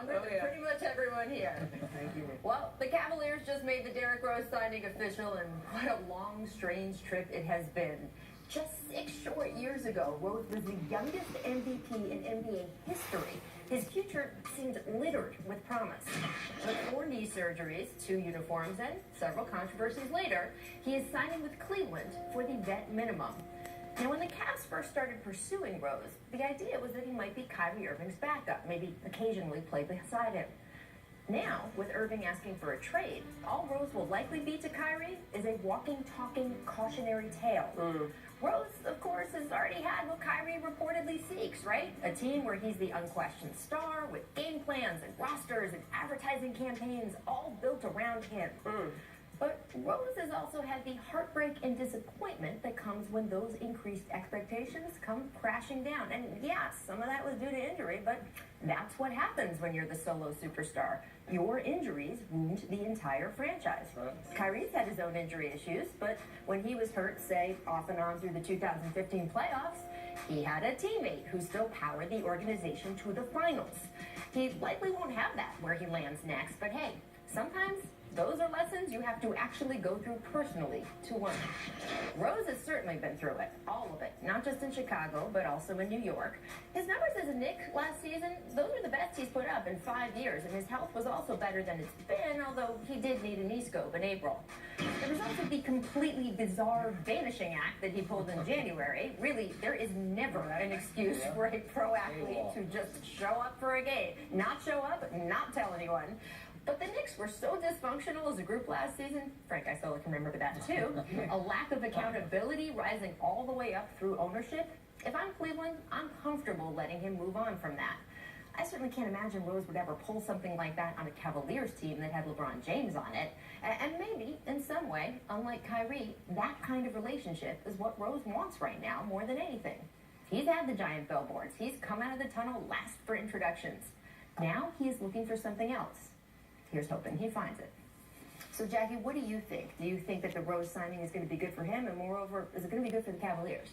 Pretty much everyone here. Thank you. Well, the Cavaliers just made the Derrick Rose signing official, and what a long, strange trip it has been. Just 6 short years ago, Rose was the youngest MVP in NBA history. His future seemed littered with promise. But 4 knee surgeries, 2 uniforms, and several controversies later, he is signing with Cleveland for the vet minimum. Now, when the Cavs first started pursuing Rose, the idea was that he might be Kyrie Irving's backup, maybe occasionally play beside him. Now, with Irving asking for a trade, all Rose will likely be to Kyrie is a walking, talking, cautionary tale. Rose, of course, has already had what Kyrie reportedly seeks, right? A team where he's the unquestioned star, with game plans and rosters and advertising campaigns all built around him. But Rose has also had the heartbreak and disappointment that comes when those increased expectations come crashing down. And yeah, some of that was due to injury, but that's what happens when you're the solo superstar. Your injuries wound the entire franchise. Kyrie's had his own injury issues, but when he was hurt, say, off and on through the 2015 playoffs, he had a teammate who still powered the organization to the finals. He likely won't have that where he lands next, but hey, sometimes those are lessons you have to actually go through personally to learn. Rose has certainly been through it, all of it, not just in Chicago, but also in New York. His numbers as a Knick last season, those are the best he's put up in 5 years, and his health was also better than it's been, although he did need a knee scope in April. There was also the completely bizarre vanishing act that he pulled in January. Really, there is never an excuse for a pro athlete to just show up for a game, not show up, not tell anyone. But the Knicks were so dysfunctional as a group last season, Frank Isola can remember that too, a lack of accountability rising all the way up through ownership. If I'm Cleveland, I'm comfortable letting him move on from that. I certainly can't imagine Rose would ever pull something like that on a Cavaliers team that had LeBron James on it. And maybe, in some way, unlike Kyrie, that kind of relationship is what Rose wants right now more than anything. He's had the giant billboards. He's come out of the tunnel last for introductions. Now he is looking for something else. Here's hoping he finds it. So, Jackie, what do you think? Do you think that the Rose signing is going to be good for him? And moreover, is it going to be good for the Cavaliers?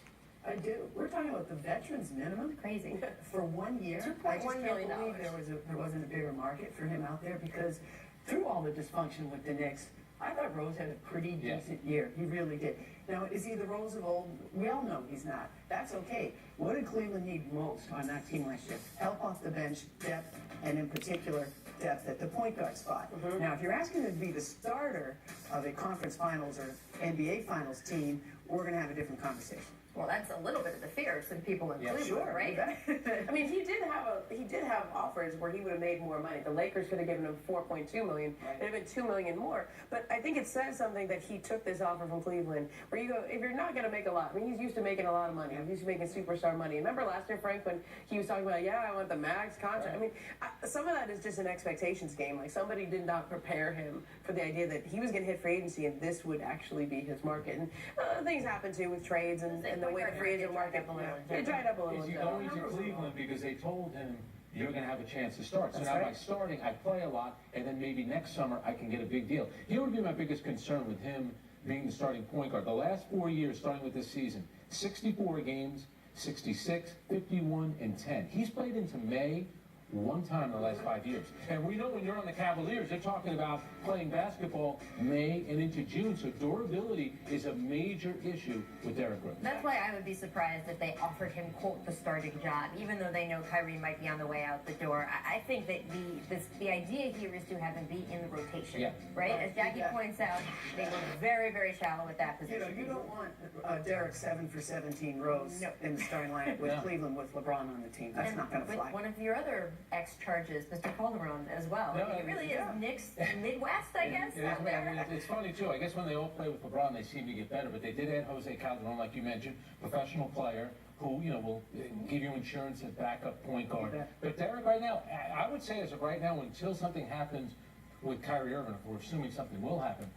I do. We're talking about the veterans minimum. Crazy. For 1 year. I just can't believe there wasn't a bigger market for him out there, because through all the dysfunction with the Knicks, I thought Rose had a pretty decent year. He really did. Now, is he the Rose of old? We all know he's not. That's okay. What did Cleveland need most on that team last year? Help off the bench, depth, and in particular, depth at the point guard spot. Now, if you're asking him to be the starter of a conference finals or NBA finals team, we're going to have a different conversation. Well, that's a little bit of the fear of some people in Cleveland, sure, right? I mean, he did have offers where he would have made more money. The Lakers could have given him $4.2 million. It would have been $2 million more. But I think it says something that he took this offer from Cleveland, where you go, if you're not going to make a lot, I mean, he's used to making a lot of money. He's used to making superstar money. Remember last year, Frank, when he was talking about, I want the max contract. I mean, some of that is just an expectations game. Like, somebody did not prepare him for the idea that he was going to hit free agency and this would actually be his market. And things happen too with trades and the way the free agent market it dried up a little. Is he going to Cleveland because they told him you're going to have a chance to start? So by starting, I play a lot, and then maybe next summer I can get a big deal. Here would be my biggest concern with him being the starting point guard. The last 4 years, starting with this season, 64 games, 66, 51, and 10. He's played into May 1 time in the last 5 years. And we know when you're on the Cavaliers, they're talking about playing basketball May and into June. So durability is a major issue with Derrick Rose. That's why I would be surprised if they offered him, quote, the starting job, even though they know Kyrie might be on the way out the door. I think that the idea here is to have him be in the rotation, right? As Jackie points out, they were very, very shallow at that position. You don't want Derrick 7 for 17 Rose in the starting lineup with Cleveland with LeBron on the team. That's not going to fly. One of your other ex-charges, Mr. Calderon, as well. No, it really is Knicks Midwest, I guess. It's funny, too. I guess when they all play with LeBron, they seem to get better. But they did add Jose Calderon, like you mentioned, professional player who, will give you insurance as backup point guard. But Derrick, right now, I would say as of right now, until something happens with Kyrie Irving, if we're assuming something will happen,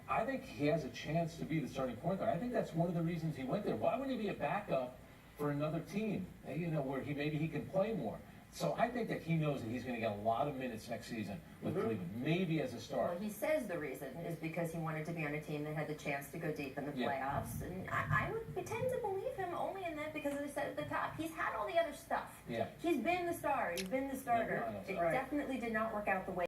I think he has a chance to be the starting point guard. I think that's one of the reasons he went there. Why wouldn't he be a backup for another team, where maybe he can play more? So I think that he knows that he's going to get a lot of minutes next season with Cleveland, maybe as a Well, starter. he says the reason is because he wanted to be on a team that had the chance to go deep in the playoffs. And I would tend to believe him only in that because, as I said at the top, he's had all the other stuff. Yeah. He's been the star. He's been the starter. It definitely did not work out the way